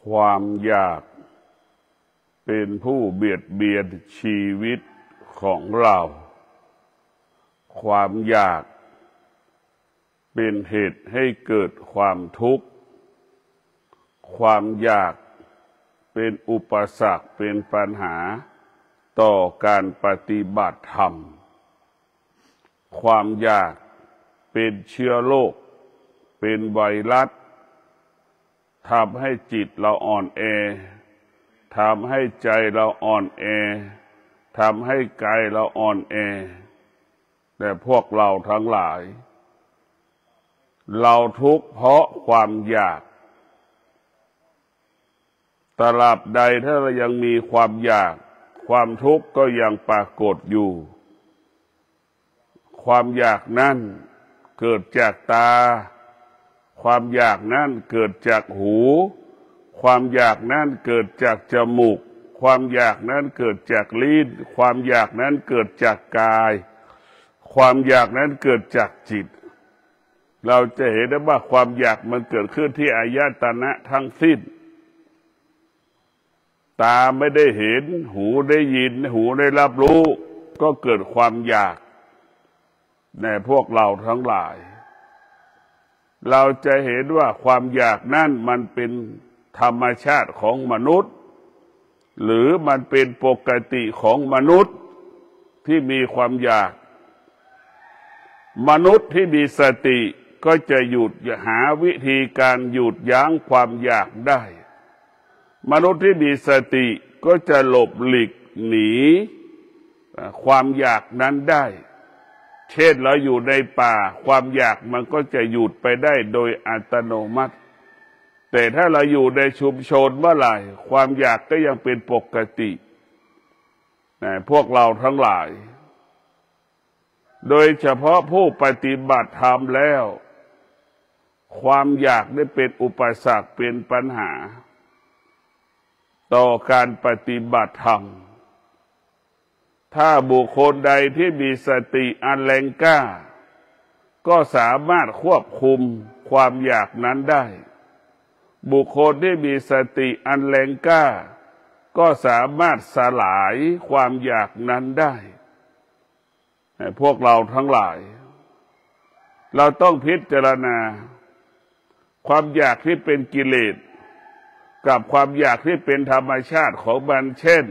ความอยากเป็นผู้เบียดเบียนชีวิตของเราความอยากเป็นเหตุให้เกิดความทุกข์ความอยากเป็นอุปสรรคเป็นปัญหาต่อการปฏิบัติธรรมความอยากเป็นเชื้อโรคเป็นไวรัสทำให้จิตเราอ่อนแอทำให้ใจเราอ่อนแอทำให้กายเราอ่อนแอแต่พวกเราทั้งหลายเราทุกข์เพราะความอยากตราบใดถ้าเรายังมีความอยากความทุกข์ก็ยังปรากฏอยู่ความอยากนั้นเกิดจากตาความอยากนั้นเกิดจากหูความอยากนั้นเกิดจากจมูกความอยากนั้นเกิดจากลิ้นความอยากนั้นเกิดจากกายความอยากนั้นเกิดจากจิตเราจะเห็นได้ว่าความอยากมันเกิดขึ้นที่อายตนะทั้งสิ้นตาไม่ได้เห็นหูได้ยินหูได้รับรู้ก็เกิดความอยากในพวกเราทั้งหลายเราจะเห็นว่าความอยากนั่นมันเป็นธรรมชาติของมนุษย์หรือมันเป็นปกติของมนุษย์ที่มีความอยากมนุษย์ที่มีสติก็จะหยุดหาวิธีการหยุดยั้งความอยากได้มนุษย์ที่มีสติก็จะหลบหลีกหนีความอยากนั้นได้เช่นเราอยู่ในป่าความอยากมันก็จะหยุดไปได้โดยอัตโนมัติแต่ถ้าเราอยู่ในชุมชนเมื่อไหร่ความอยากก็ยังเป็นปกติพวกเราทั้งหลายโดยเฉพาะผู้ปฏิบัติธรรมแล้วความอยากได้เป็นอุปสรรคเป็นปัญหาต่อการปฏิบัติธรรมถ้าบุคคลใดที่มีสติอันแรงกล้าก็สามารถควบคุมความอยากนั้นได้บุคคลที่มีสติอันแรงกล้าก็สามารถสลายความอยากนั้นได้พวกเราทั้งหลายเราต้องพิจารณาความอยากที่เป็นกิเลสกับความอยากที่เป็นธรรมชาติของมันเช่น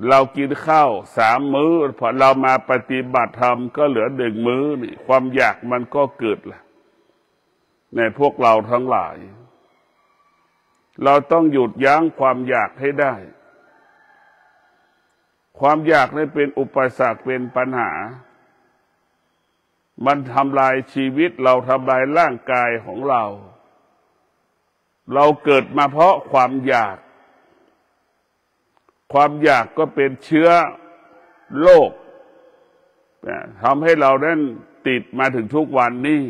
เรากินข้าว3 มื้อพอเรามาปฏิบัติธรรมก็เหลือ1 มื้อนี่ความอยากมันก็เกิดละในพวกเราทั้งหลายเราต้องหยุดยั้งความอยากให้ได้ความอยากนี่เป็นอุปสรรคเป็นปัญหามันทำลายชีวิตเราทำลายร่างกายของเราเกิดมาเพราะความอยากความอยากก็เป็นเชื้อโรคทำให้เรานั้นติดมาถึงทุกวันนี้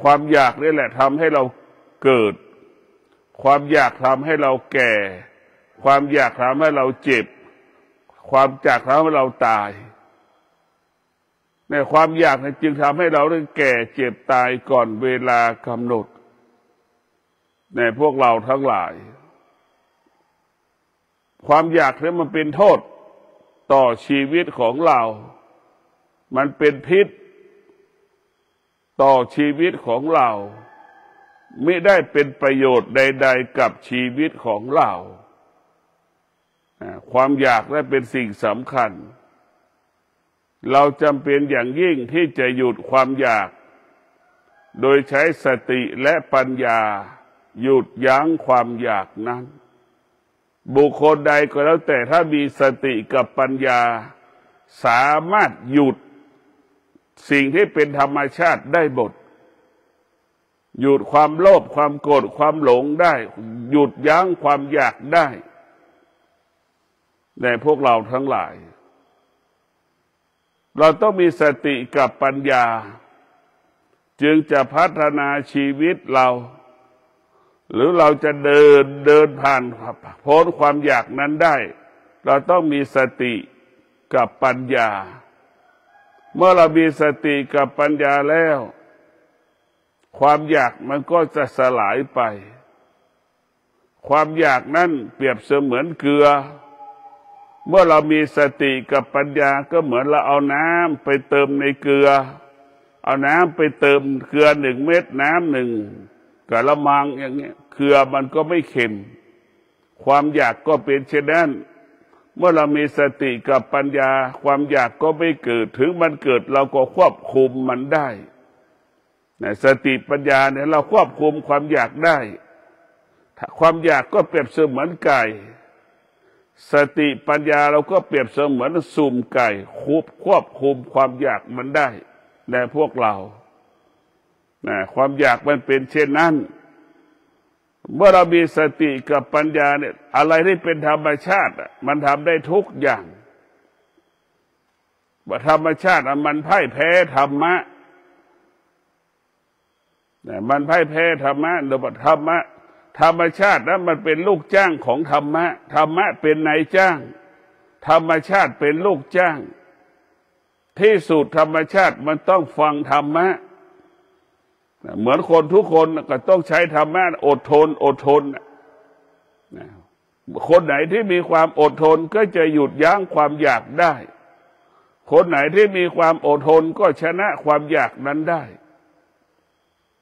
ความอยากนี่แหละทำให้เราเกิดความอยากทำให้เราแก่ความอยากทำให้เราเจ็บความอยากทำให้เราตายความอยากจึงทำให้เราได้แก่เจ็บตายก่อนเวลากำหนดพวกเราทั้งหลายความอยากนี้มันเป็นโทษต่อชีวิตของเรามันเป็นพิษต่อชีวิตของเราไม่ได้เป็นประโยชน์ใดๆกับชีวิตของเราความอยากนั้นเป็นสิ่งสำคัญเราจำเป็นอย่างยิ่งที่จะหยุดความอยากโดยใช้สติและปัญญาหยุดยั้งความอยากนั้นบุคคลใดก็แล้วแต่ถ้ามีสติกับปัญญาสามารถหยุดสิ่งที่เป็นธรรมชาติได้หมดหยุดความโลภความโกรธความหลงได้หยุดยั้งความอยากได้ในพวกเราทั้งหลายเราต้องมีสติกับปัญญาจึงจะพัฒนาชีวิตเราหรือเราจะเดินผ่านพ้นความอยากนั้นได้เราต้องมีสติกับปัญญาเมื่อเรามีสติกับปัญญาแล้ว ความอยากมันก็จะสลายไปความอยากนั้นเปรียบเสมือนเกลือเมื่อเรามีสติกับปัญญาก็เหมือนเราเอาน้ำไปเติมในเกลือเอาน้ำไปเติมเกลือ1 เม็ดน้ำ1กะละมังอย่างเงี้ยเกลือมันก็ไม่เค็มความอยากก็เป็นเช่นนั้นเมื่อเรามีสติกับปัญญาความอยากก็ไม่เกิดถึงมันเกิดเราก็ควบคุมมันได้สติปัญญาเนี่ยเราควบคุมความอยากได้ความอยากก็เปรียบเสมือนไก่สติปัญญาเราก็เปรียบเสมือนสุ่มไก่ควบคุมความอยากมันได้ในพวกเราความอยากมันเป็นเช่นนั้นเมื่อเรามีสติกับปัญญาเนี่ยอะไรที่เป็นธรรมชาติมันทำได้ทุกอย่างว่าธรรมชาติมันพ่ายแพ้ธรรมะมันพ่ายแพ้ธรรมะหรือว่าธรรมชาตินั้นมันเป็นลูกจ้างของธรรมะธรรมะเป็นนายจ้างธรรมชาติเป็นลูกจ้างที่สุดธรรมชาติมันต้องฟังธรรมะเหมือนคนทุกคนก็ต้องใช้ธรรมะอดทนคนไหนที่มีความอดทนก็จะหยุดยั้งความอยากได้คนไหนที่มีความอดทนก็ชนะความอยากนั้นได้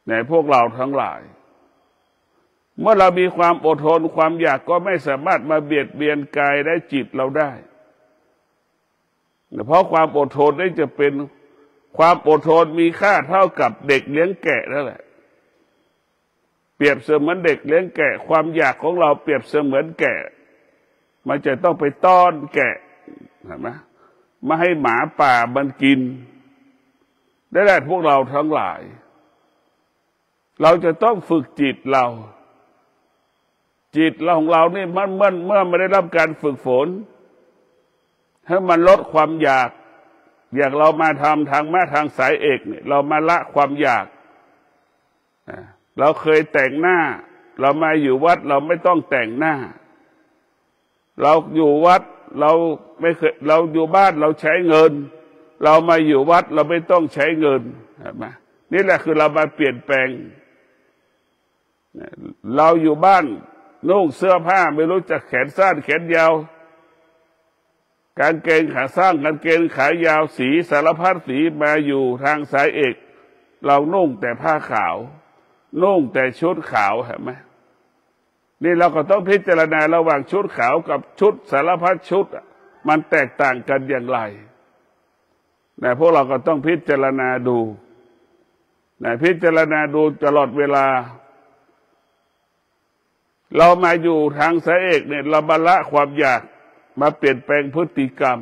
ในพวกเราทั้งหลายเมื่อเรามีความอดทนความอยากก็ไม่สามารถมาเบียดเบียนกายและจิตเราได้เพราะความอดทนนี่จะเป็นความอดทนมีค่าเท่ากับเด็กเลี้ยงแกะนั่นแหละเปรียบเสมือนเด็กเลี้ยงแกะความอยากของเราเปรียบเสมือนแกะมันจะต้องไปต้อนแกะเห็นไหมไม่ให้หมาป่ามันกินได้แหละพวกเราทั้งหลายเราจะต้องฝึกจิตเราของเรานี่เมื่อไม่ได้รับการฝึกฝนให้มันลดความอยากอย่างเรามาทำทางสายเอกเนี่ยเรามาละความอยากเราเคยแต่งหน้าเรามาอยู่วัดเราไม่ต้องแต่งหน้าเราอยู่วัดเราไม่เคยเราอยู่บ้านเราใช้เงินเรามาอยู่วัดเราไม่ต้องใช้เงินเห็นไหมนี่แหละคือเรามาเปลี่ยนแปลงเราอยู่บ้านนุ่งเสื้อผ้าไม่รู้จักแขนสั้นแขนยาวกางเกงขาสั้นกางเกงขายาวสีสารพัดสีมาอยู่ทางสายเอกเรานุ่งแต่ผ้าขาวนุ่งแต่ชุดขาวเห็นไหมนี่เราก็ต้องพิจารณาระหว่างชุดขาวกับชุดสารพัดชุดมันแตกต่างกันอย่างไรแต่พวกเราก็ต้องพิจารณาดูพิจารณาดูตลอดเวลาเรามาอยู่ทางสายเอกเนี่ยเราบรรละความอยากมาเปลี่ยนแปลงพฤติกรรม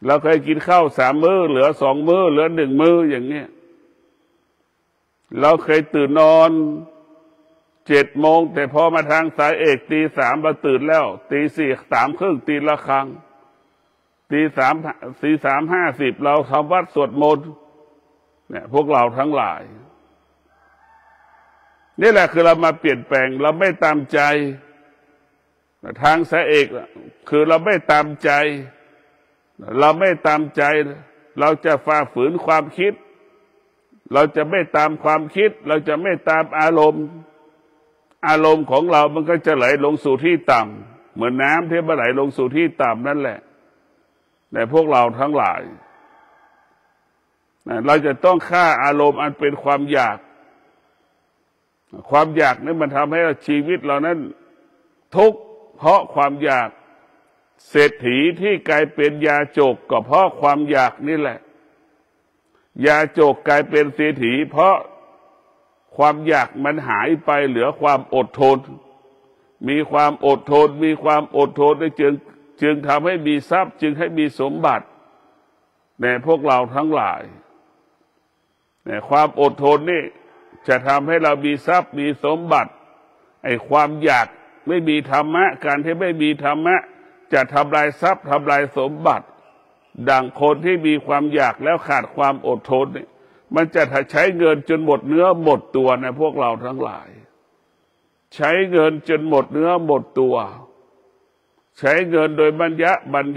เราเคยกินข้าว3 มื้อเหลือ2 มื้อเหลือ1 มื้ออย่างเงี้ยเราเคยตื่นนอน7 โมงแต่พอมาทางสายเอกตี 3เราตื่นแล้วตี 4 3 ครึ่งตีละครั้งตี3 50เราทำวัดสวดมนต์เนี่ยพวกเราทั้งหลายนี่แหละคือเรามาเปลี่ยนแปลงเราไม่ตามใจทางสายเอกคือเราไม่ตามใจเราจะฝ่าฝืนความคิดเราจะไม่ตามความคิดเราจะไม่ตามอารมณ์ของเรามันก็จะไหลลงสู่ที่ต่ำเหมือนน้ำที่มันไหลลงสู่ที่ต่ำนั่นแหละแต่พวกเราทั้งหลายเราจะต้องฆ่าอารมณ์อันเป็นความอยากนี่มันทำให้ชีวิตเรานั้นทุกข์เพราะความอยากเศรษฐีที่กลายเป็นยาจกก็เพราะความอยากนี่แหละยาจกกลายเป็นเศรษฐีเพราะความอยากมันหายไปเหลือความอดทนมีความอดทนได้จึงทำให้มีทรัพย์จึงให้มีสมบัติแต่พวกเราทั้งหลายแต่ความอดทนนี่จะทำให้เรามีทรัพย์มีสมบัติไอ้ความอยากไม่มีธรรมะการที่ไม่มีธรรมะจะทำลายทรัพย์ทำลายสมบัติดังคนที่มีความอยากแล้วขาดความอดทนเนี่ยมันจะใช้เงินจนหมดเนื้อหมดตัวนะพวกเราทั้งหลายใช้เงินจนหมดเนื้อหมดตัวใช้เงินโดยบัญ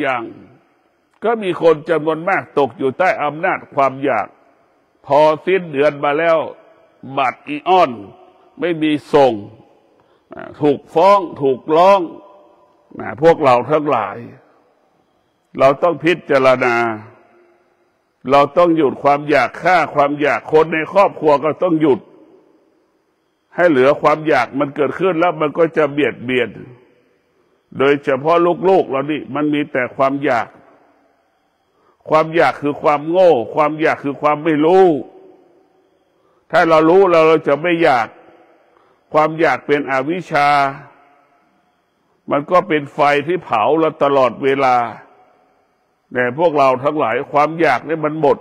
ญังก็มีคนจำนวนมากตกอยู่ใต้อำนาจความอยากพ พอสิ้นเดือนมาแล้วบัตรอีออนไม่มีส่งถูกฟ้องถูกร้องพวกเราทั้งหลายเราต้องพิจารณาเราต้องหยุดความอยากฆ่าความอยากคนในครอบครัวก็ต้องหยุดให้เหลือความอยากมันเกิดขึ้นแล้วมันก็จะเบียดเบียนโดยเฉพาะลูกๆเรานี่มันมีแต่ความอยากความอยากคือความโง่ความอยากคือความไม่รู้ถ้าเรารู้เราจะไม่อยากความอยากเป็นอวิชชามันก็เป็นไฟที่เผาเราตลอดเวลาแต่พวกเราทั้งหลายความอยากนี่มันหมด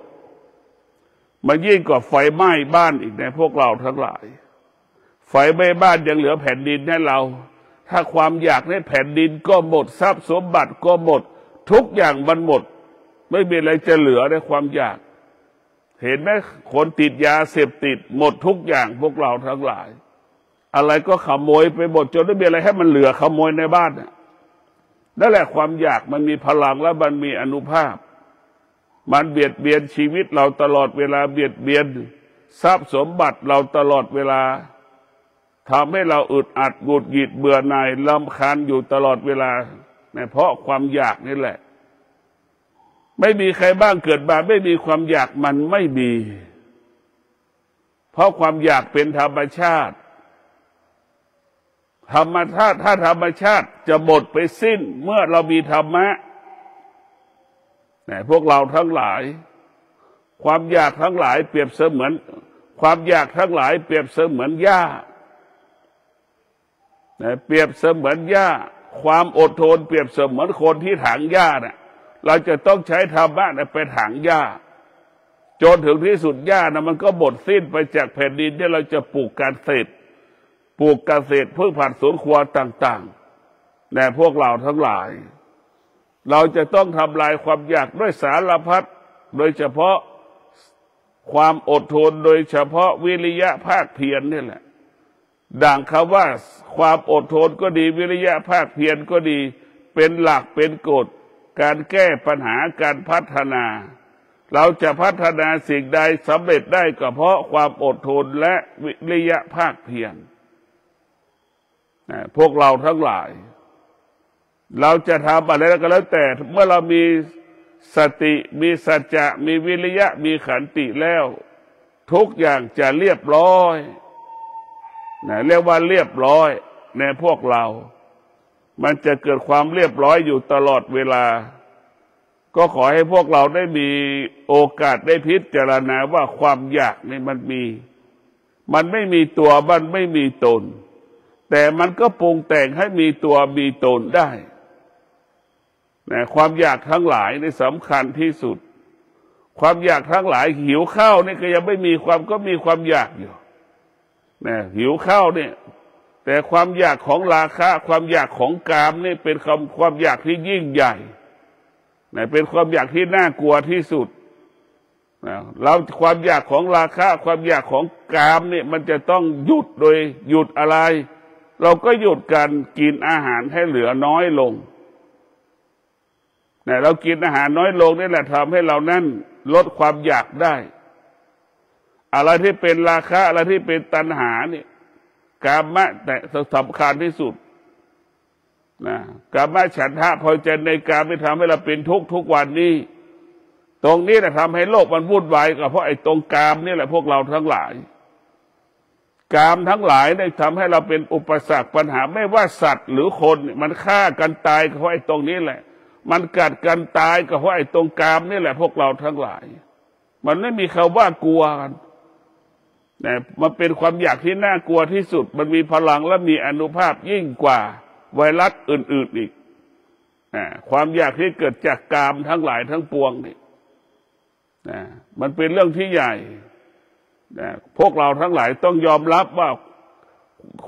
มันยิ่งกว่าไฟไหม้บ้านอีกในพวกเราทั้งหลายไฟไหม้บ้านยังเหลือแผ่นดินให้เราถ้าความอยากในแผ่นดินก็หมดทรัพย์สมบัติก็หมดทุกอย่างมันหมดไม่มีอะไรจะเหลือในความอยากเห็นไหมคนติดยาเสพติดหมดทุกอย่างพวกเราทั้งหลายอะไรก็ขโมยไปหมดจนไม่มีอะไรให้มันเหลือขโมยในบ้านนั่นแหละความอยากมันมีพลังและมันมีอานุภาพมันเบียดเบียนชีวิตเราตลอดเวลาเบียดเบียนทรัพย์สมบัติเราตลอดเวลาทำให้เราอึดอัดหงุดหงิดเบื่อหน่ายรำคาญอยู่ตลอดเวลาเพราะความอยากนี่แหละไม่มีใครบ้างเกิดมาไม่มีความอยากมันไม่มีเพราะความอยากเป็นธรรมชาติถ้าธรรมชาติจะหมดไปสิ้นเมื่อเรามีธรรมะพวกเราทั้งหลายความอยากทั้งหลายเปรียบเสมือนความอยากทั้งหลายเปรียบเสมือนหญ้าเปรียบเสมือนหญ้าความอดทนเปรียบเสมือนคนที่ถางหญ้าเราจะต้องใช้ธรรมะไปถางหญ้าจนถึงที่สุดหญ้ามันก็หมดสิ้นไปจากแผ่นดินที่เราจะปลูกเกษตรพืชผักสวนครัวต่างๆแต่พวกเราทั้งหลายเราจะต้องทำลายความอยากด้วยสารพัดโดยเฉพาะความอดทนโดยเฉพาะวิริยะภาคเพียรนี่แหละดังคำว่าความอดทนก็ดีวิริยะภาคเพียรก็ดีเป็นหลักเป็นกฎการแก้ปัญหาการพัฒนาเราจะพัฒนาสิ่งใดสำเร็จได้ก็เพราะความอดทนและวิริยะภาคเพียรพวกเราทั้งหลายเราจะทำอะไรก็แล้วแต่เมื่อเรามีสติมีสัจจะมีวิริยะมีขันติแล้วทุกอย่างจะเรียบร้อยเรียกว่าเรียบร้อยในพวกเรามันจะเกิดความเรียบร้อยอยู่ตลอดเวลาก็ขอให้พวกเราได้มีโอกาสได้พิจารณาว่าความอยากนี่มันไม่มีตัวมันไม่มีตนแต่มันก็ปรุงแต่งให้มีตัวมีตนได้ความอยากทั้งหลายนี่สำคัญที่สุดความอยากทั้งหลายหิวข้าวนี่ก็ยังไม่มีก็มีความอยากอยู่หิวข้าวเนี่ยแต่ความอยากของราคะความอยากของกามนี่เป็นความอยากที่ยิ่งใหญ่เป็นความอยากที่น่ากลัวที่สุดเราความอยากของราคะความอยากของกามนี่มันจะต้องหยุดโดยหยุดอะไรเราก็หยุดการกินอาหารให้เหลือน้อยลงเรากินอาหารน้อยลงนี่แหละทำให้เรานั่นลดความอยากได้อะไรที่เป็นราคะอะไรที่เป็นตัณหานี่กามะแต่สำคัญที่สุดกามะฉันทะพอใจในกามที่ทำให้เราเป็นทุกวันนี้ตรงนี้แหละทำให้โลกมันวุ่นวายก็เพราะไอ้ตรงกามนี่แหละพวกเราทั้งหลายกามทั้งหลายได้ทำให้เราเป็นอุปสรรคปัญหาไม่ว่าสัตว์หรือคนมันฆ่ากันตายก็เพราะไอ้ตรงนี้แหละมันกัดกันตายก็เพราะไอ้ตรงกามนี่แหละพวกเราทั้งหลายมันไม่มีคำว่ากลัวกันมันเป็นความอยากที่น่ากลัวที่สุดมันมีพลังและมีอานุภาพยิ่งกว่าไวรัสอื่นๆอีกความอยากที่เกิดจากกามทั้งหลายทั้งปวงนี่มันเป็นเรื่องที่ใหญ่พวกเราทั้งหลายต้องยอมรับว่า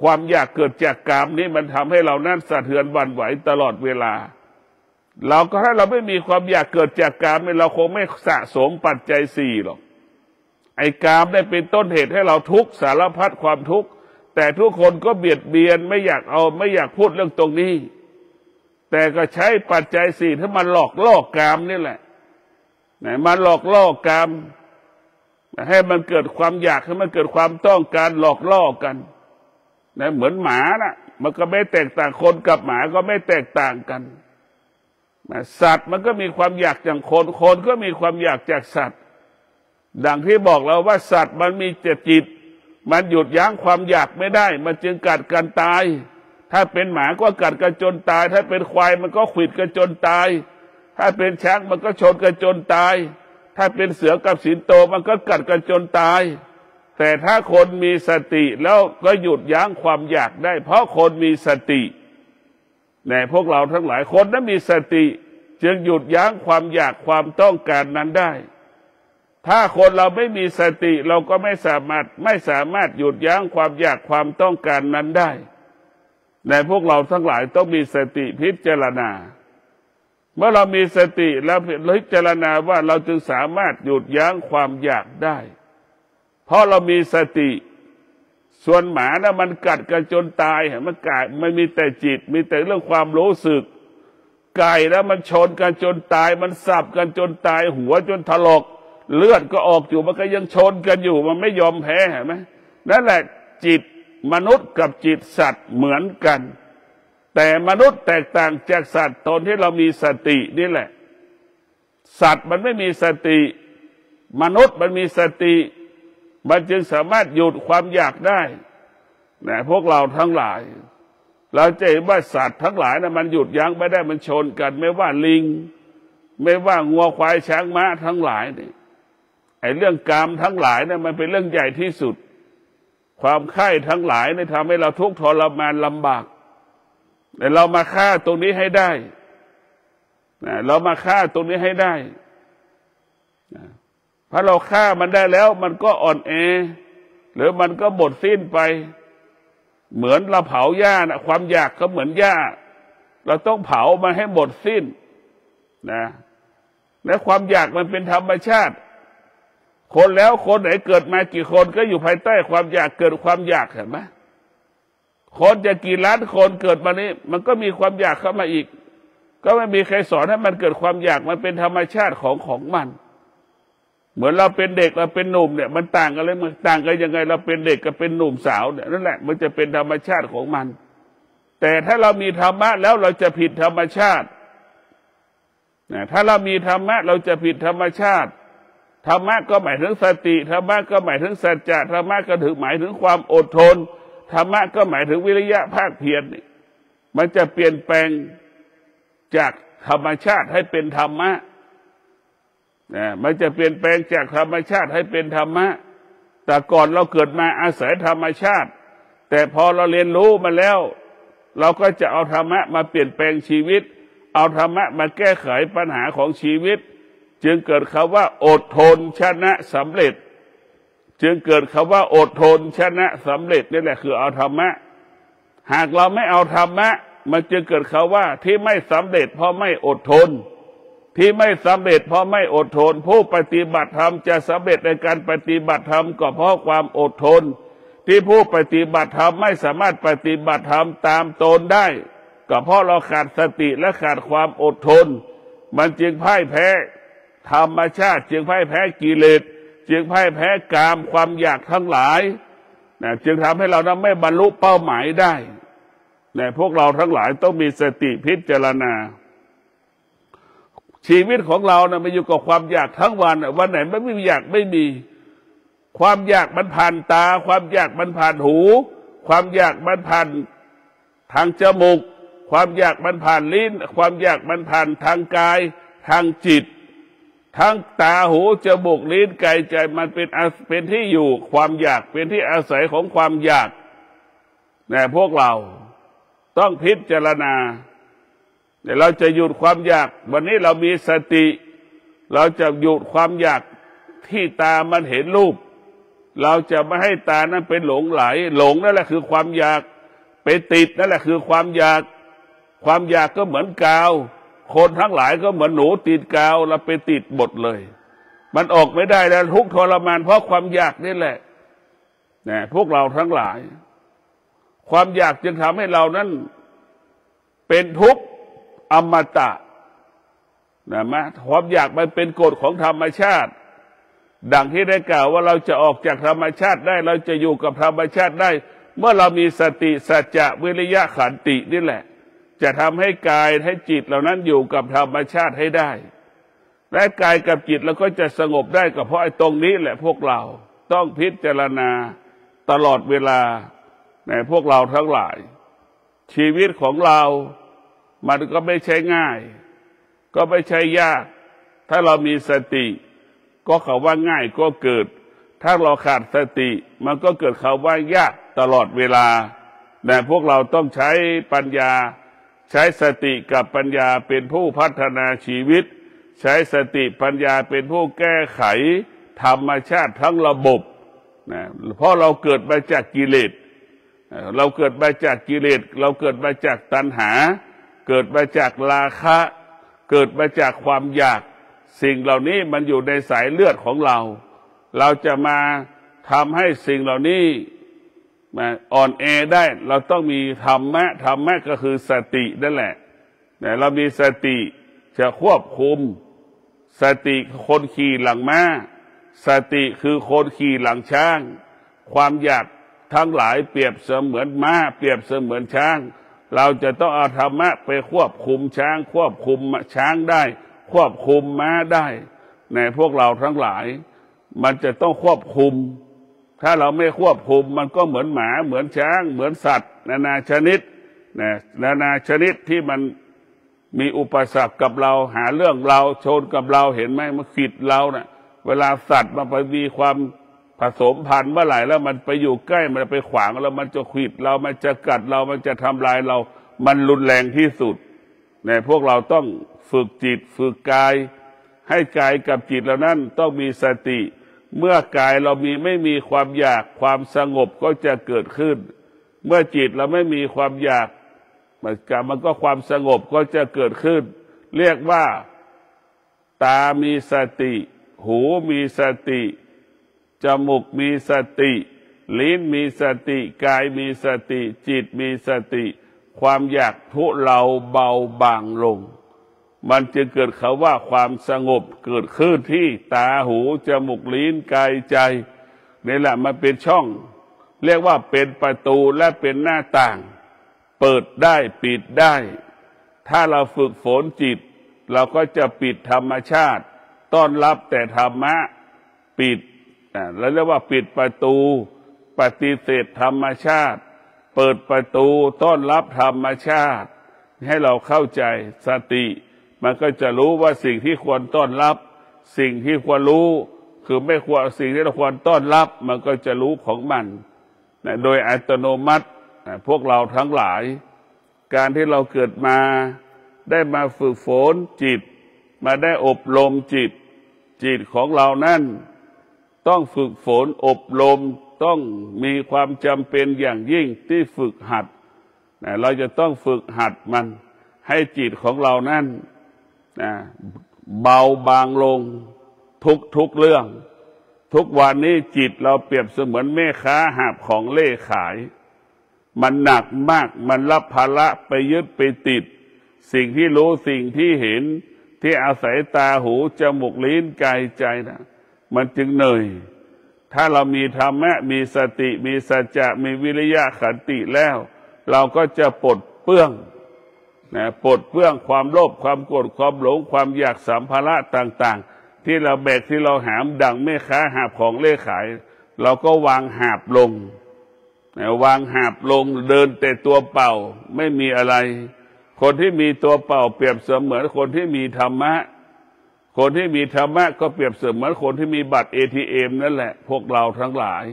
ความอยากเกิดจากกามนี้มันทำให้เรานั้นสะเทือนหวั่นไหวตลอดเวลาถ้าเราไม่มีความอยากเกิดจากกามเราคงไม่สะสมปัจจัยสี่หรอกไอ้กามได้เป็นต้นเหตุให้เราทุกข์สารพัดความทุกข์แต่ทุกคนก็เบียดเบียนไม่อยากพูดเรื่องตรงนี้แต่ก็ใช้ปัจจัยสี่ที่มันหลอกล่อกามนี่แหละมันหลอกล่อกาม ให้มันเกิดความอยากให้มันเกิดความต้องการหลอกล่อกันนะเหมือนหมานะมันก็ไม่แตกต่างคนกับหมาก็ไม่แตกต่างกันนะสัตว์มันก็มีความอยากจากคนคนก็มีความอยากจากสัตว์ดังที่บอกเราว่าสัตว์มันมีจิตมันหยุดยั้งความอยากไม่ได้มันจึงกัดกันตายถ้าเป็นหมาก็กัดกันจนตายถ้าเป็นควายมันก็ขวิดกันจนตายถ้าเป็นช้างมันก็ชนกันจนตายถ้าเป็นเสือกับสิงโตมันก็กัดกันจนตายแต่ถ้าคนมีสติแล้วก็หยุดยั้งความอยากได้เพราะคนมีสติในพวกเราทั้งหลายคนนั้นมีสติจึงหยุดยั้งความอยากความต้องการนั้นได้ถ้าคนเราไม่มีสติเราก็ไม่สามารถหยุดยั้งความอยากความต้องการนั้นได้ในพวกเราทั้งหลายต้องมีสติพิจารณาเมื่อเรามีสติแล้วพิจารณาว่าเราจึงสามารถหยุดยั้งความอยากได้เพราะเรามีสติส่วนหมานะมันกัดกันจนตายมันกัดมันมีแต่จิตมีแต่เรื่องความรู้สึกไก่แล้วมันชนกันจนตายมันสับกันจนตายหัวจนถลอกเลือดก็ออกอยู่มันก็ยังชนกันอยู่มันไม่ยอมแพ้เห็นไหมนั่นแหละจิตมนุษย์กับจิตสัตว์เหมือนกันแต่มนุษย์แตกต่างจากสัตว์ตอนที่เรามีสตินี่แหละสัตว์มันไม่มีสติมนุษย์มันมีสติมันจึงสามารถหยุดความอยากได้นะพวกเราทั้งหลายเราจะเห็นว่าสัตว์ทั้งหลายนะมันหยุดยั้งไม่ได้มันชนกันไม่ว่าลิงไม่ว่างัวควายช้างม้าทั้งหลายนี่ไอ้เรื่องกามทั้งหลายนะมันเป็นเรื่องใหญ่ที่สุดความใคร่ทั้งหลายเนี่ยทำให้เราทุกข์ทรมานลำบากแต่เรามาฆ่าตรงนี้ให้ได้นะเรามาฆ่าตรงนี้ให้ได้นะพอเราฆ่ามันได้แล้วมันก็อ่อนแอหรือมันก็หมดสิ้นไปเหมือนเราเผาหญ้านะความอยากก็เหมือนหญ้าเราต้องเผามันให้หมดสิ้นนะและความอยากมันเป็นธรรมชาติคนแล้วคนไหนเกิดมากี่คนก็อยู่ภายใต้ความอยากเกิดความอยากเห็นไหมคนจะกี่ล้านคนเกิดมานี้มันก็มีความอยากเข้ามาอีกก็ไม่มีใครสอนให้มันเกิดความอยากมันเป็นธรรมชาติของมันเหมือนเราเป็นเด็กเราเป็นหนุ่มเนี่ยมันต่างกันเลยมันต่างกันยังไงเราเป็นเด็กกับเป็นหนุ่มสาวเนี่ยนั่นแหละมันจะเป็นธรรมชาติของมันแต่ถ้าเรามีธรรมะแล้วเราจะผิดธรรมชาติถ้าเรามีธรรมะเราจะผิดธรรมชาติธรรมะก็หมายถึงสติธรรมะก็หมายถึงสัจจะธรรมะก็ถึงหมายถึงความอดทนธรรมะก็หมายถึงวิริยะภาคเพียรมันจะเปลี่ยนแปลงจากธรรมชาติให้เป็นธรรมะมันจะเปลี่ยนแปลงจากธรรมชาติให้เป็นธรรมะแต่ก่อนเราเกิดมาอาศัยธรรมชาติแต่พอเราเรียนรู้มาแล้วเราก็จะเอาธรรมะมาเปลี่ยนแปลงชีวิตเอาธรรมะมาแก้ไขปัญหาของชีวิตจึงเกิดคำว่าอดทนชนะสำเร็จจึงเกิดคำว่าอดทนชนะสำเร็จนี่แหละคือเอาธรรมะหากเราไม่เอาธรรมะมันจึงเกิดคำว่าที่ไม่สำเร็จเพราะไม่อดทนที่ไม่สำเร็จเพราะไม่อดทนผู้ปฏิบัติธรรมจะสำเร็จในการปฏิบัติธรรมก็เพราะความอดทนที่ผู้ปฏิบัติธรรมไม่สามารถปฏิบัติธรรมตามตนได้ก็เพราะเราขาดสติและขาดความอดทนมันจึงพ่ายแพ้ธรรมชาติจึงพ่ายแพ้กิเลสจึงพ่ายแพ้กามความอยากทั้งหลายจึงทำให้เรานั้นไม่บรรลุเป้าหมายได้พวกเราทั้งหลายต้องมีสติพิจารณาชีวิตของเรานะมาอยู่กับความอยากทั้งวันวันไหนไม่มีอยากไม่มีความอยากมันผ่านตาความอยากมันผ่านหูความอยากมันผ่านทางจมูกความอยากมันผ่านลิ้นความอยากมันผ่านทางกายทางจิตทั้งตาหูจมูกลิ้นกายใจมันเป็นที่อยู่ความอยากเป็นที่อาศัยของความอยากพวกเราต้องพิจารณาเดี๋ยวเราจะหยุดความอยากวันนี้เรามีสติเราจะหยุดความอยากที่ตามันเห็นรูปเราจะไม่ให้ตานั้นเป็นหลงไหลหลงนั่นแหละคือความอยากไปติดนั่นแหละคือความอยากความอยากก็เหมือนกาวคนทั้งหลายก็เหมือนหนูติดกาวเราไปติดหมดเลยมันออกไม่ได้แล้วทุกข์ทรมานเพราะความอยากนี่แหละพวกเราทั้งหลายความอยากจึงทำให้เรานั้นเป็นทุกข์อมตะความอยากมันเป็นกฎของธรรมชาติ ดังที่ได้กล่าวว่าเราจะออกจากธรรมชาติได้เราจะอยู่กับธรรมชาติได้เมื่อเรามีสติสัจจะวิริยะขันตินี่แหละจะทำให้กายให้จิตเหล่านั้นอยู่กับธรรมชาติให้ได้และกายกับจิตเราก็จะสงบได้ก็เพราะไอ้ตรงนี้แหละพวกเราต้องพิจารณาตลอดเวลาในพวกเราทั้งหลายชีวิตของเรามันก็ไม่ใช่ง่ายก็ไม่ใช่ยากถ้าเรามีสติก็คำว่าง่ายก็เกิดถ้าเราขาดสติมันก็เกิดคำว่ายากตลอดเวลาแต่พวกเราต้องใช้ปัญญาใช้สติกับปัญญาเป็นผู้พัฒนาชีวิตใช้สติปัญญาเป็นผู้แก้ไขธรรมชาติทั้งระบบนะเพราะเราเกิดมาจากกิเลสเราเกิดมาจากกิเลสเราเกิดมาจากตัณหาเกิดมาจากราคะเกิดมาจากความอยากสิ่งเหล่านี้มันอยู่ในสายเลือดของเราเราจะมาทำให้สิ่งเหล่านี้มาอ่อนแอได้เราต้องมีธรรมะก็คือสตินั่นแหละแต่เรามีสติจะควบคุมสติคนขี่หลังม้าสติคือคนขี่หลังช้างความอยากทั้งหลายเปรียบเสมือนม้าเปรียบเสมือนช้างเราจะต้องเอาธรรมะไปควบคุมช้างควบคุมช้างได้ควบคุมม้าได้ในพวกเราทั้งหลายมันจะต้องควบคุมถ้าเราไม่ควบคุมมันก็เหมือนหมาเหมือนช้างเหมือนสัตว์นานาชนิดนานาชนิดที่มันมีอุปสรรคกับเราหาเรื่องเราชนกับเราเห็นไหมมันขิดเราเวลาสัตว์มันไปมีความผสมพันธุ์เมื่อไหร่แล้วมันไปอยู่ใกล้มันไปขวางแล้วมันจะขิดเรามันจะกัดเรามันจะทำลายเรามันรุนแรงที่สุดพวกเราต้องฝึกจิตฝึกกายให้กายกับจิตเหล่านั้นต้องมีสติเมื่อกายเราไม่มีความอยากความสงบก็จะเกิดขึ้นเมื่อจิตเราไม่มีความอยากมันก็ความสงบก็จะเกิดขึ้นเรียกว่าตามีสติหูมีสติจมูกมีสติลิ้นมีสติกายมีสติจิตมีสติความอยากทุเลาเบาบางลงมันจึงเกิดคำว่าความสงบเกิดขึ้นที่ตาหูจมูกลิ้นกายใจนี่แหละมันเป็นช่องเรียกว่าเป็นประตูและเป็นหน้าต่างเปิดได้ปิดได้ถ้าเราฝึกฝนจิตเราก็จะปิดธรรมชาติต้อนรับแต่ธรรมะปิดแล้วเรียกว่าปิดประตูปฏิเสธธรรมชาติเปิดประตูต้อนรับธรรมชาติให้เราเข้าใจสติมันก็จะรู้ว่าสิ่งที่ควรต้อนรับสิ่งที่ควรรู้คือไม่ควรสิ่งที่เราควรต้อนรับมันก็จะรู้ของมันโดยอัตโนมัติพวกเราทั้งหลายการที่เราเกิดมาได้มาฝึกฝนจิตมาได้อบรมจิตของเรานั้นต้องฝึกฝนอบรมต้องมีความจำเป็นอย่างยิ่งที่ฝึกหัดเราจะต้องฝึกหัดมันให้จิตของเรานั้นเบาบางลงทุกเรื่องทุกวันนี้จิตเราเปรียบเสมือนแม่ค้าหาบของเล่ขายมันหนักมากมันรับภาระไปยึดไปติดสิ่งที่รู้สิ่งที่เห็นที่อาศัยตาหูจมูกลิ้นกายใจมันจึงเหนื่อยถ้าเรามีธรรมะมีสติมีสัจจะมีวิริยะขันติแล้วเราก็จะปลดเปลื้องปลดเปลื้องความโลภความโกรธความหลงความอยากสัมภาระต่างๆที่เราแบกที่เราหามดังแม่ค้าหาบของเล่ขายเราก็วางหาบลงวางหาบลงเดินแต่ตัวเปล่าไม่มีอะไรคนที่มีตัวเปล่าเปรียบเสมือนคนที่มีธรรมะคนที่มีธรรมะก็เปรียบเสมือนคนที่มีบัตร ATM นั่นแหละพวกเราทั้งหลาย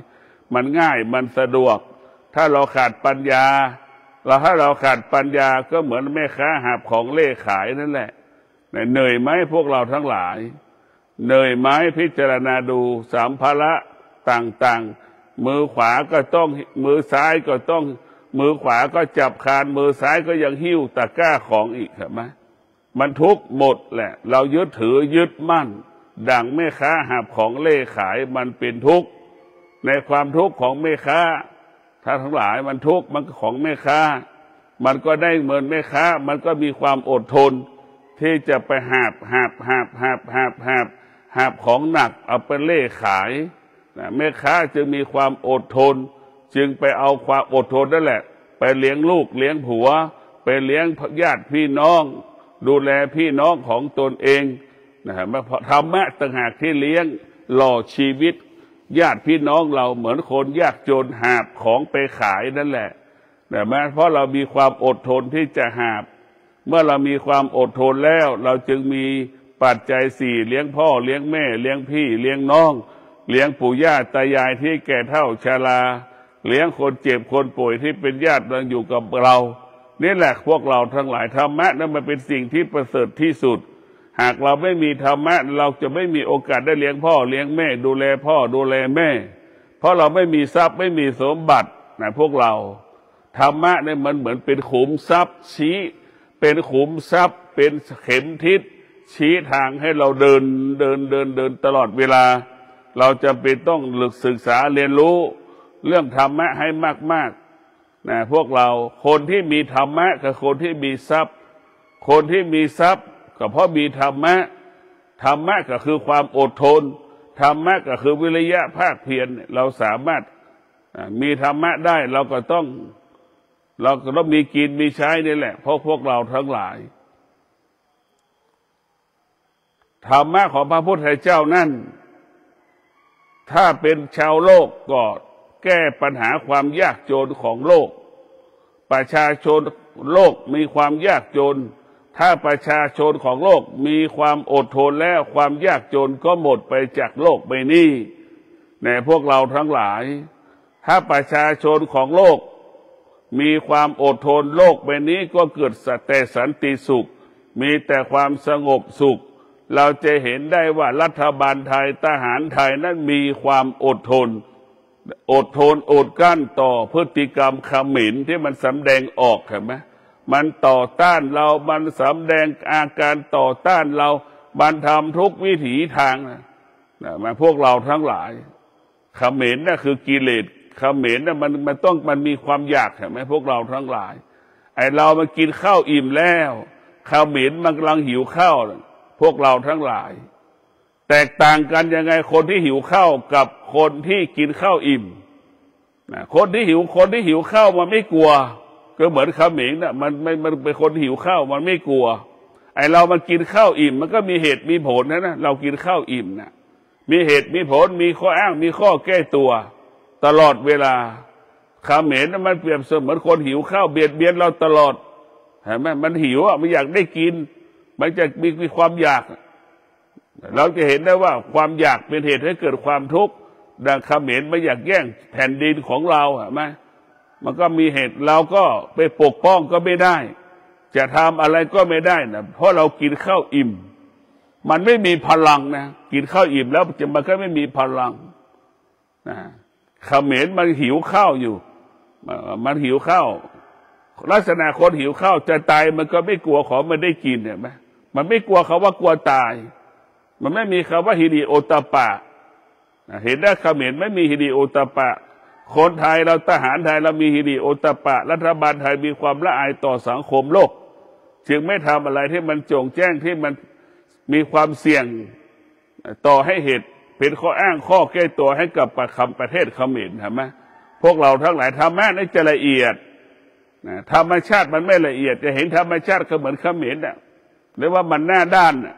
มันง่ายมันสะดวกถ้าเราขาดปัญญาถ้าเราขาดปัญญาก็เหมือนแม่ค้าหาบของเล่ขายนั่นแหละเหนื่อยไหมพวกเราทั้งหลายเหนื่อยไหมพิจารณาดูสัมภาระต่างๆมือขวาก็ต้องมือซ้ายก็ต้องมือขวาก็จับคานมือซ้ายก็ยังหิ้วตะกร้าของอีกเห็นไหมมันทุกข์หมดแหละเรายึดถือยึดมั่นดังแม่ค้าหาบของเล่ขายมันเป็นทุกข์ในความทุกข์ของแม่ค้าถ้าทั้งหลายมันทุกข์มันของแม่ค้ามันก็ได้เหมือนแม่ค้ามันก็มีความอดทนที่จะไปหาบ หาบของหนักเอาไปเล่ขายแม่ค้าจึงมีความอดทนจึงไปเอาความอดทนนั่นแหละไปเลี้ยงลูกเลี้ยงผัวไปเลี้ยงญาติพี่น้องดูแลพี่น้องของตนเองนะครับธรรมะต่างหากที่เลี้ยงหล่อชีวิตญาติพี่น้องเราเหมือนคนยากจนหาบของไปขายนั่นแหละนะเพราะเรามีความอดทนที่จะหาบเมื่อเรามีความอดทนแล้วเราจึงมีปัจจัยสี่เลี้ยงพ่อเลี้ยงแม่เลี้ยงพี่เลี้ยงน้องเลี้ยงปู่ย่าตายายที่แก่เฒ่าชราเลี้ยงคนเจ็บคนป่วยที่เป็นญาติเราอยู่กับเรานี่แหละพวกเราทั้งหลายธรรมะนั้นมันเป็นสิ่งที่ประเสริฐที่สุดหากเราไม่มีธรรมะเราจะไม่มีโอกาสได้เลี้ยงพ่อเลี้ยงแม่ดูแลพ่อดูแลแม่เพราะเราไม่มีทรัพย์ไม่มีสมบัตินะพวกเราธรรมะเนี่ยมันเหมือนเป็นขุมทรัพย์ชี้เป็นขุมทรัพย์เป็นเข็มทิศชี้ทางให้เราเดินตลอดเวลาเราจำเป็นต้องศึกษาเรียนรู้เรื่องธรรมะให้มากๆนะพวกเราคนที่มีธรรมะกับคนที่มีทรัพย์คนที่มีทรัพย์ก็เพราะมีธรรมะธรรมะก็คือความอดทนธรรมะก็คือวิริยะภาคเพียรเราสามารถมีธรรมะได้เราก็ต้องมีกินมีใช้นี่แหละเพราะพวกเราทั้งหลายธรรมะของพระพุทธเจ้านั่นถ้าเป็นชาวโลกก็แก้ปัญหาความยากจนของโลกประชาชนโลกมีความยากจนถ้าประชาชนของโลกมีความอดทนแล้วความยากจนก็หมดไปจากโลกใบนี้ในพวกเราทั้งหลายถ้าประชาชนของโลกมีความอดทนโลกใบนี้ก็เกิดแต่สันติสุขมีแต่ความสงบสุขเราจะเห็นได้ว่ารัฐบาลไทยทหารไทยนั้นมีความอดทนอดกั้นต่อพฤติกรรมเขมิญที่มันสำแดงออกเห็นไหมมันต่อต้านเรามันสำแดงอาการต่อต้านเรามันทำทุกวิถีทางนะมาพวกเราทั้งหลายเขมิญนั่นคือกิเลสเขมิญนั่นมันมีความอยากเห็นไหมพวกเราทั้งหลายไอเรามากินข้าวอิ่มแล้วเขมิญมันกำลังหิวข้าวพวกเราทั้งหลายแตกต่างกันยังไงคนที่หิวข้าวกับคนที่กินข้าวอิ่มคนที่หิวข้าวมันไม่กลัวก็เหมือนเขมรน่ะมันเป็นคนหิวข้าวมันไม่กลัวไอเรามากินข้าวอิ่มมันก็มีเหตุมีผลนะเรากินข้าวอิ่มนะมีเหตุมีผลมีข้ออ้างมีข้อแก้ตัวตลอดเวลาเขมรน่ะมันเปรียบเสมือนคนหิวข้าวเบียดเบียนเราตลอดเห็นไหมมันหิวอ่ะมันอยากได้กินมันจะมีความอยากเราจะเห็นได้ว่าความอยากเป็นเหตุให้เกิดความทุกข์ดังเขมรไม่อยากแย่งแผ่นดินของเราเห็นไหมมันก็มีเหตุเราก็ไปปกป้องก็ไม่ได้จะทำอะไรก็ไม่ได้นะเพราะเรากินข้าวอิ่มมันไม่มีพลังนะกินข้าวอิ่มแล้วมันก็ไม่มีพลังนะเขมรมันหิวข้าวอยู่มันหิวข้าวลักษณะคนหิวข้าวจะตายมันก็ไม่กลัวของมันได้กินเห็นไหมมันไม่กลัวเขาว่ากลัวตายมันไม่มีคำว่าฮิริโอตปะเห็นได้เขมรไม่มีฮิริโอตปะคนไทยเราทหารไทยเรามีฮิริโอตปะรัฐบาลไทยมีความละอายต่อสังคมโลกจึงไม่ทำอะไรที่มันโจ่งแจ้งที่มันมีความเสี่ยงต่อให้เหตุเป็นข้ออ้างข้อแก้ตัวให้กับประเทศเขมรเห็นไหมพวกเราทั้งหลายธรรมะนี่จะละเอียดธรรมชาติมันไม่ละเอียดจะเห็นธรรมชาติก็เหมือนเขมรน่ะหรือว่ามันหน้าด้านน่ะ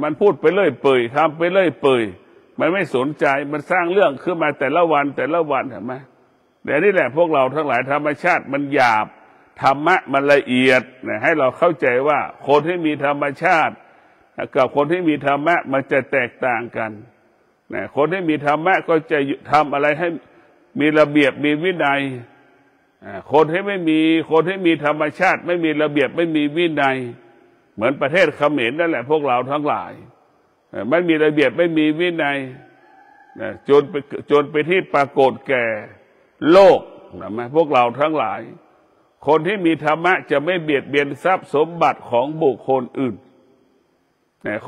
มันพูดไปเรื่อยเปื่อยทำไปเรื่อยเปื่อยมันไม่สนใจมันสร้างเรื่องขึ้นมาแต่ละวันเห็นไหมแต่นี่แหละพวกเราทั้งหลายธรรมชาติมันหยาบธรรมะมันละเอียดให้เราเข้าใจว่าคนที่มีธรรมชาติกับคนที่มีธรรมะมันจะแตกต่างกันคนที่มีธรรมะก็จะทำอะไรให้มีระเบียบมีวินัยคนที่มีธรรมชาติไม่มีระเบียบไม่มีวินัยเหมือนประเทศเขมรนั่นแหละพวกเราทั้งหลายไม่มีระเบียบไม่มีวินัยจนไปที่ปรากฏแก่โลกนะพวกเราทั้งหลายคนที่มีธรรมะจะไม่เบียดเบียนทรัพย์สมบัติของบุคคลอื่น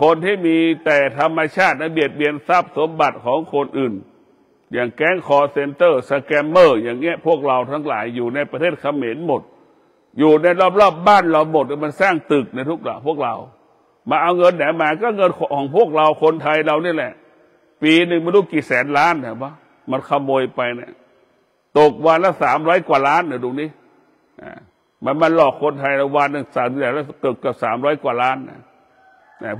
คนที่มีแต่ธรรมชาตินะเบียดเบียนทรัพย์สมบัติของคนอื่นอย่างแก๊งคอร์เซนเตอร์สแกมเมอร์อย่างเงี้ยพวกเราทั้งหลายอยู่ในประเทศเขมรหมดอยู่ในรอบบ้านเราหมดมันสร้างตึกในทุกหลังพวกเรา มาเอาเงินไหนมาก็เงินของพวกเราคนไทยเรานี่แหละปีหนึ่งไม่รู้กี่แสนล้านเนี่ยปะมันขโมยไปเนี่ยตกวันละ300 กว่าล้านเนี่ยดูนี่มันหลอกคนไทยละวันหนึ่ง300แล้วเกือบ300 กว่าล้านนะ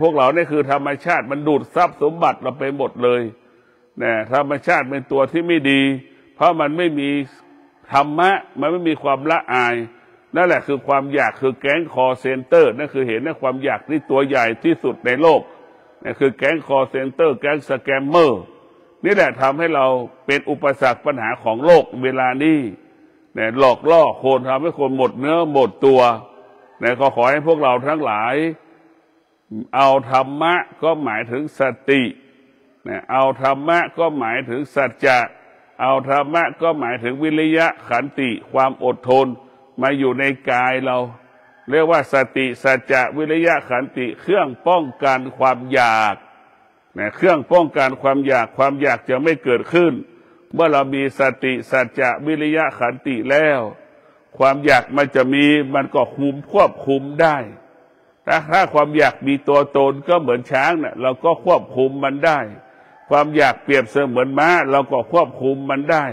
พวกเราเนี่ยคือธรรมชาติมันดูดทรัพย์สมบัติเราไปหมดเลยนะธรรมชาติเป็นตัวที่ไม่ดีเพราะมันไม่มีธรรมะมันไม่มีความละอายนั่นแหละคือความอยากคือแก๊งคอเซ็นเตอร์นั่นคือเห็นนะความอยากที่ตัวใหญ่ที่สุดในโลกนี่คือแก๊งคอเซ็นเตอร์แก๊งสแกมเมอร์นี่แหละทำให้เราเป็นอุปสรรคปัญหาของโลกเวลานี้เนี่ยหลอกล่อคนทำให้คนหมดเนื้อหมดตัวเนี่ยก็ขอให้พวกเราทั้งหลายเอาธรรมะก็หมายถึงสติเนี่ยเอาธรรมะก็หมายถึงสัจจะเอาธรรมะก็หมายถึงวิริยะขันติความอดทนมาอยู่ในกายเราเรียกว่าสติสัจจะวิริยะขันติเครื่องป้องกันความอยากเนี่ยเครื่องป้องกันความอยากจะไม่เกิดขึ้นเมื่อเรามีสติสัจจะวิริยะขันติแล้วความอยากมันจะมีมันก็ควบคุมได้ถ้าความอยากมีตัวตนก็เหมือนช้างเนี่ยเราก็ควบคุมมันได้ความอยากเปรียบเสมือนม้าเราก็ควบคุมมันได้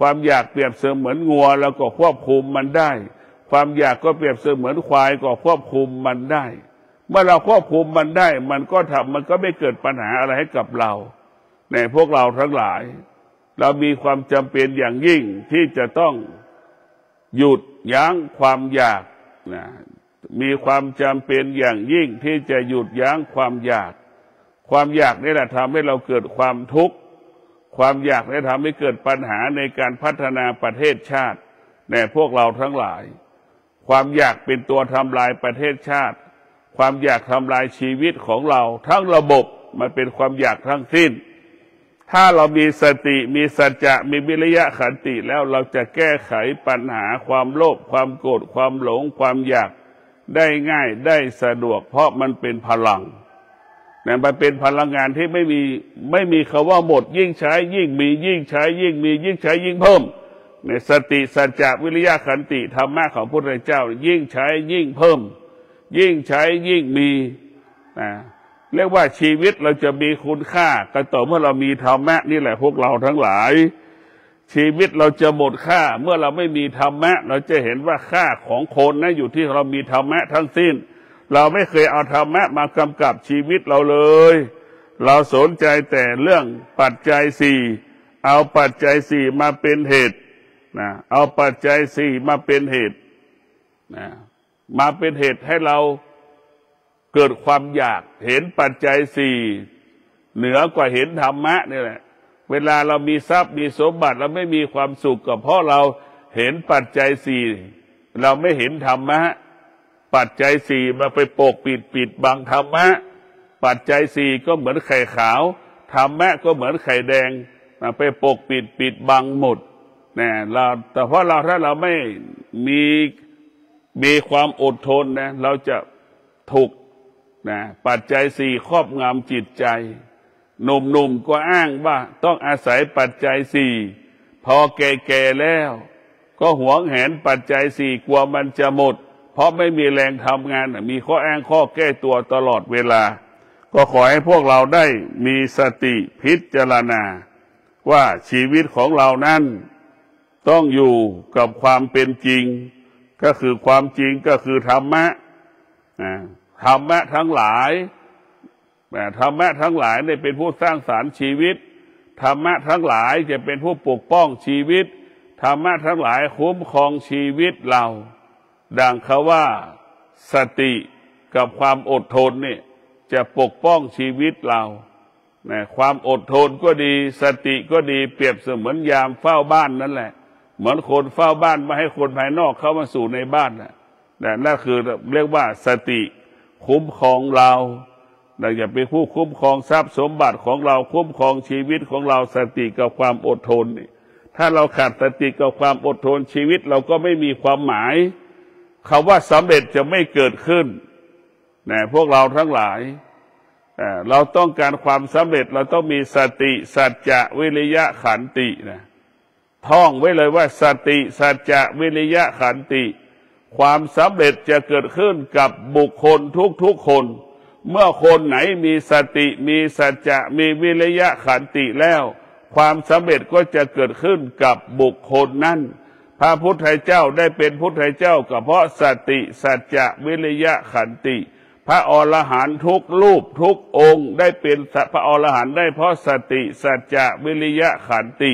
ความอยากเปรียบเสมือนงัวเราก็ควบคุมมันได้ความอยากก็เปรียบเสมือนควายก็ควบคุมมันได้เมื่อเราควบคุมมันได้มันก็ไม่เกิดปัญหาอะไรให้กับเราในพวกเราทั้งหลายเรามีความจำเป็นอย่างยิ่งที่จะต้องหยุดยั้งความอยากนะมีความจำเป็นอย่างยิ่งที่จะหยุดยั้งความอยากนี่แหละทำให้เราเกิดความทุกข์ความอยากได้ทำให้เกิดปัญหาในการพัฒนาประเทศชาติในพวกเราทั้งหลายความอยากเป็นตัวทำลายประเทศชาติความอยากทำลายชีวิตของเราทั้งระบบมันเป็นความอยากทั้งสิ้นถ้าเรามีสติมีสัจจะมีวิริยะขันติแล้วเราจะแก้ไขปัญหาความโลภความโกรธความหลงความอยากได้ง่ายได้สะดวกเพราะมันเป็นพลังเนี่ยมันเป็นพลังงานที่ไม่มีคำว่าหมดยิ่งใช้ยิ่งมียิ่งใช้ยิ่งมียิ่งใช้ยิ่งเพิ่มในสติสัจจะวิริยะขันติธรรมะของพระพุทธเจ้ายิ่งใช้ยิ่งเพิ่มยิ่งใช้ยิ่งมีเรียกว่าชีวิตเราจะมีคุณค่าก็ต่อเมื่อเรามีธรรมะนี่แหละพวกเราทั้งหลายชีวิตเราจะหมดค่าเมื่อเราไม่มีธรรมะเราจะเห็นว่าค่าของคนนะอยู่ที่เรามีธรรมะทั้งสิ้นเราไม่เคยเอาธรรมะมากำกับชีวิตเราเลยเราสนใจแต่เรื่องปัจจัยสี่เอาปัจจัยสี่มาเป็นเหตุนะเอาปัจจัยสี่มาเป็นเหตุนะมาเป็นเหตุให้เราเกิดความอยากเห็นปัจจัยสี่เหนือกว่าเห็นธรรมะนี่แหละเวลาเรามีทรัพย์มีสมบัติเราไม่มีความสุขก็เพราะเราเห็นปัจจัยสี่เราไม่เห็นธรรมะปัจจัยสี่มาไปปกปิดบังธรรมะปัจจัยสี่ก็เหมือนไข่ขาวธรรมะก็เหมือนไข่แดงมาไปปกปิดบังหมดเนี่ยแต่เพราะถ้าเราไม่มีความอดทนนะเราจะถูกนะปัจจัยสี่ครอบงำจิตใจหนุ่มก็อ้างว่าต้องอาศัยปัจจัยสี่พอแก่แล้วก็หวงแหนปัจจัยสี่กลัวมันจะหมดเพราะไม่มีแรงทำงานมีข้ออ้างข้อแก้ตัวตลอดเวลาก็ขอให้พวกเราได้มีสติพิจารณาว่าชีวิตของเรานั้นต้องอยู่กับความเป็นจริงก็คือความจริงก็คือธรรมะธรรมะทั้งหลายธรรมะทั้งหลายได้เป็นผู้สร้างสรรค์ชีวิตธรรมะทั้งหลายจะเป็นผู้ปกป้องชีวิตธรรมะทั้งหลายคุ้มครองชีวิตเราดังเขาว่าสติกับความอดทนนี่จะปกป้องชีวิตเราความอดทนก็ดีสติก็ดีเปรียบเสมือนยามเฝ้าบ้านนั่นแหละเหมือนคนเฝ้าบ้านไม่ให้คนภายนอกเข้ามาสู่ในบ้านนั่นคือเรียกว่าสติคุ้มครองเราเราอย่าเป็นผู้คุ้มครองทรัพย์สมบัติของเราคุ้มครองชีวิตของเราสติกับความอดทนนี่ถ้าเราขาดสติกับความอดทนชีวิตเราก็ไม่มีความหมายคำว่าสำเร็จจะไม่เกิดขึ้นพวกเราทั้งหลายเราต้องการความสำเร็จเราต้องมีสติสัจจะวิริยะขันติท่องไว้เลยว่าสติสัจจะวิริยะขันติความสำเร็จจะเกิดขึ้นกับบุคคลทุกคน เมื่อคนไหนมีสติมีสัจจะมีวิริยะขันติแล้วความสำเร็จก็จะเกิดขึ้นกับบุคคลนั้นพระพุทธเจ้าได้เป็นพุทธเจ้าก็เพราะสติสัจจะวิริยะขันติพระอรหันต์ทุกรูปทุกองค์ได้เป็นพระอรหันต์ได้เพราะสติสัจจะวิริยะขันติ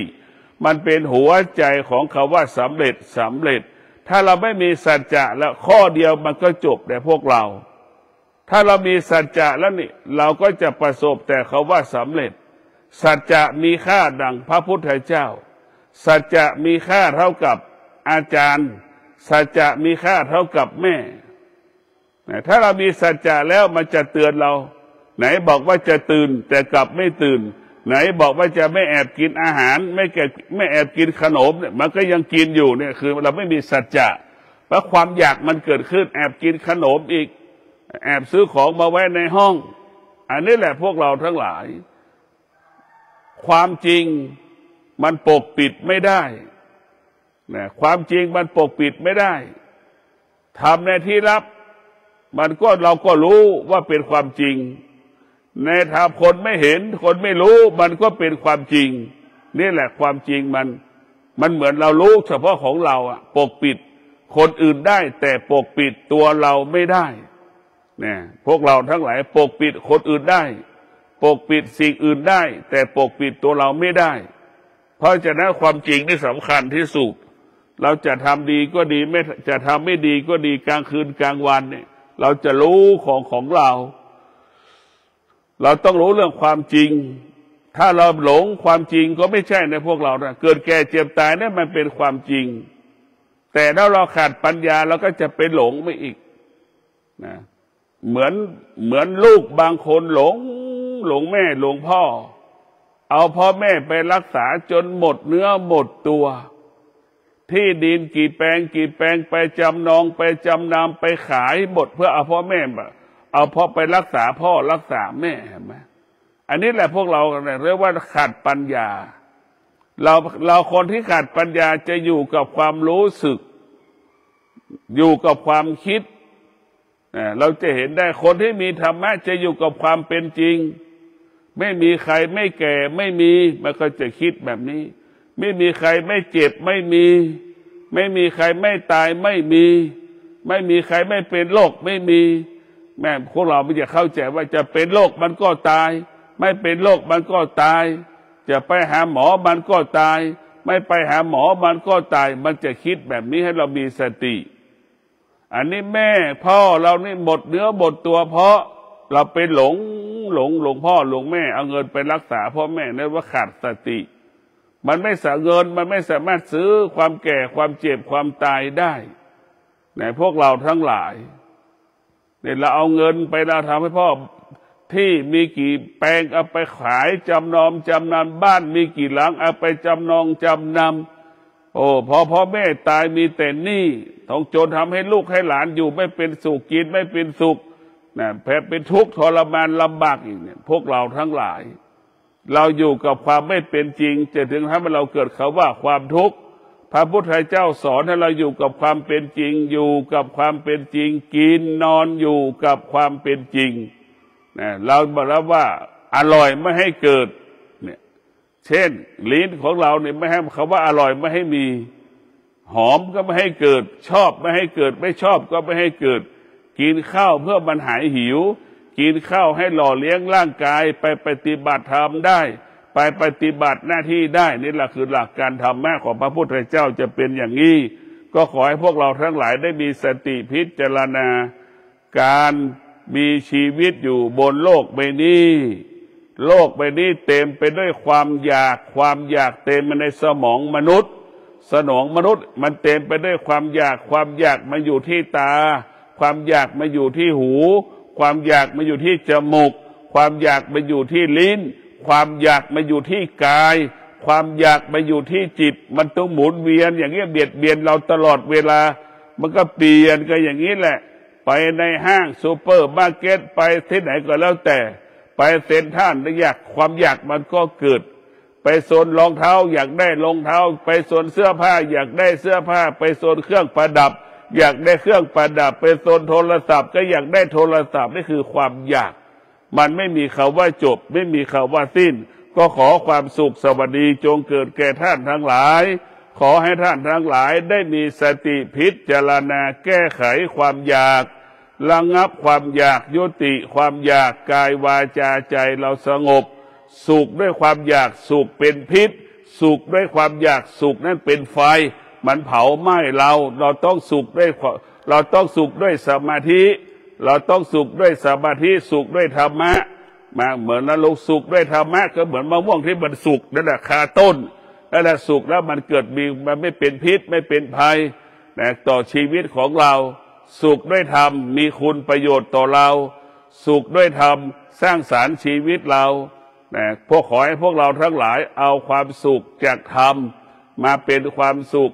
มันเป็นหัวใจของคำว่าสำเร็จสำเร็จถ้าเราไม่มีสัจจะแล้วข้อเดียวมันก็จบแต่พวกเราถ้าเรามีสัจจะแล้วนี่เราก็จะประสบแต่คำว่าสำเร็จสัจจะมีค่าดังพระพุทธเจ้าสัจจะมีค่าเท่ากับอาจารย์สัจจะมีค่าเท่ากับแม่ถ้าเรามีสัจจะแล้วมันจะเตือนเราไหนบอกว่าจะตื่นแต่กลับไม่ตื่นไหนบอกว่าจะไม่แอบกินอาหารไม่แอบกินขนมเนี่ยมันก็ยังกินอยู่เนี่ยคือเราไม่มีสัจจะเพราะความอยากมันเกิดขึ้นแอบกินขนมอีกแอบซื้อของมาไว้ในห้องอันนี้แหละพวกเราทั้งหลายความจริงมันปกปิดไม่ได้นะความจริงมันปกปิดไม่ได้ทำในที่ลับมันก็เราก็รู้ว่าเป็นความจริงในทางคนไม่เห็นคนไม่รู้มันก็เป็นความจริงนี่แหละความจริงมันเหมือนเรารู้เฉพาะของเราอะปกปิดคนอื่นได้แต่ปกปิดตัวเราไม่ได้เนี่ยพวกเราทั้งหลายปกปิดคนอื่นได้ปกปิดสิ่งอื่นได้แต่ปกปิดตัวเราไม่ได้เพราะฉะนั้นความจริงนี่สำคัญที่สุดเราจะทำดีก็ดีไม่จะทำไม่ดีก็ดีกลางคืนกลางวันเนี่ยเราจะรู้ของเราต้องรู้เรื่องความจริงถ้าเราหลงความจริงก็ไม่ใช่ในพวกเรานะเกิดแก่เจ็บตายเนี่ยมันเป็นความจริงแต่ถ้าเราขาดปัญญาเราก็จะไปหลงไม่อีกนะเหมือนลูกบางคนหลงแม่หลงพ่อเอาพ่อแม่ไปรักษาจนหมดเนื้อหมดตัวที่ดินกี่แปลงไปจำนองไปจำนำไปขายหมดเพื่อเอาพ่อแม่เอาพ่อไปรักษาพ่อรักษาแม่เห็นไหมอันนี้แหละพวกเราเรียกว่าขาดปัญญาเราคนที่ขาดปัญญาจะอยู่กับความรู้สึกอยู่กับความคิดเราจะเห็นได้คนที่มีธรรมะจะอยู่กับความเป็นจริงไม่มีใครไม่แก่ไม่มีมันก็จะคิดแบบนี้ไม่มีใครไม่เจ็บไม่มีใครไม่ตายไม่มีใครไม่เป็นโรคไม่มีแม่พวกเราไม่จะเข้าใจว่าจะเป็นโรคมันก็ตายไม่เป็นโรคมันก็ตายจะไปหาหมอมันก็ตายไม่ไปหาหมอมันก็ตายมันจะคิดแบบนี้ให้เรามีสติอันนี้แม่พ่อเรานี่หมดเนื้อหมดตัวเพราะเราไปหลงพ่อหลงแม่เอาเงินไปรักษาพ่อแม่นั่นว่าขาดสติมันไม่สาเงินมันไม่สามารถซื้อความแก่ความเจ็บความตายได้ในพวกเราทั้งหลายเนี่ยเราเอาเงินไปเราทำให้พ่อที่มีกี่แปลงเอาไปขายจำนองจำนำบ้านมีกี่หลังเอาไปจำนองจำนำพอพ่อแม่ตายมีแต่หนี้ต้องจนทำให้ลูกให้หลานอยู่ไม่เป็นสุขกินไม่เป็นสุขนะแพ้เป็นทุกข์ทรมานลำบากอีกเนี่ยพวกเราทั้งหลายเราอยู่กับความไม่เป็นจริงจะถึงทำให้เราเกิดคำว่าความทุกข์พระพุทธเจ้าสอนให้เราอยู่กับความเป็นจริงอยู่กับความเป็นจริงกินนอนอยู่กับความเป็นจริงนะเราบอกแล้วว่าอร่อยไม่ให้เกิดเนี่ยเช่นลิ้นของเราเนี่ยไม่ให้คำว่าอร่อยไม่ให้มีหอมก็ไม่ให้เกิดชอบไม่ให้เกิดไม่ชอบก็ไม่ให้เกิดกินข้าวเพื่อมันหายหิวกินข้าวให้หล่อเลี้ยงร่างกายไปปฏิบัติธรรมได้ไปปฏิบัติหน้าที่ได้นี่แหละคือหลักการธรรมะของพระพุทธเจ้าจะเป็นอย่างนี้ก็ขอให้พวกเราทั้งหลายได้มีสติพิจารณาการมีชีวิตอยู่บนโลกใบนี้เต็มไปด้วยความอยากเต็มมาในสมองมนุษย์มันเต็มไปด้วยความอยากมาอยู่ที่ตาความอยากมาอยู่ที่หูความอยากมาอยู่ที่จมูกความอยากมาอยู่ที่ลิ้นความอยากมาอยู่ที่กายความอยากมาอยู่ที่จิตมันต้องหมุนเวียนอย่างนี้เบียดเบียนเราตลอดเวลามันก็เปลี่ยนกันอย่างนี้แหละไปในห้างซูเปอร์มาร์เก็ตไปที่ไหนก็แล้วแต่ไปเซ็นทรัลความอยากมันก็เกิดไปโซนรองเท้าอยากได้รองเท้าไปโซนเสื้อผ้าอยากได้เสื้อผ้าไปโซนเครื่องประดับอยากได้เครื่องประดับไปโซนโทรศัพท์ก็อยากได้โทรศัพท์นี่คือความอยาก มันไม่มีคำว่าจบไม่มีคำว่าสิ้นก็ขอความสุขสวัสดีจงเกิดแก่ท่านทั้งหลายขอให้ท่านทั้งหลายได้มีสติพิจารณาแก้ไขความอยากระงับความอยากยุติความอยากกายวาจาใจเราสงบสุขด้วยความอยากสุขเป็นพิษสุขด้วยความอยากสุขนั่นเป็นไฟมันเผาไหม้เราต้องสุขด้วยสมาธิเราต้องสุขด้วยสมาธิสุขด้วยธรรมะมาเหมือนนรกสุขด้วยธรรมะก็เหมือนมะม่วงที่มันสุกนั่นแหละคาต้นนั่นแหละสุกแล้วมันเกิดมันไม่เป็นพิษไม่เป็นภัยต่อชีวิตของเราสุขด้วยธรรมมีคุณประโยชน์ต่อเราสุขด้วยธรรมสร้างสรรค์ชีวิตเราขอให้พวกเราทั้งหลายเอาความสุขจากธรรมมาเป็นความสุข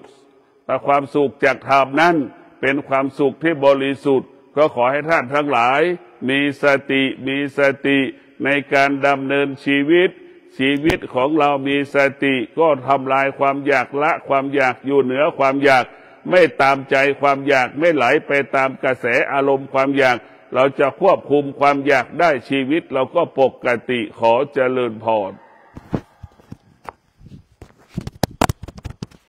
แต่ความสุขจากธรรมนั้นเป็นความสุขที่บริสุทธิ์ก็ขอให้ท่านทั้งหลายมีสติในการดำเนินชีวิตของเรามีสติก็ทำลายความอยากละความอยากอยู่เหนือความอยากไม่ตามใจความอยากไม่ไหลไปตามกระแสอารมณ์ความอยากเราจะควบคุมความอยากได้ชีวิตเราก็ปกติขอเจริญพร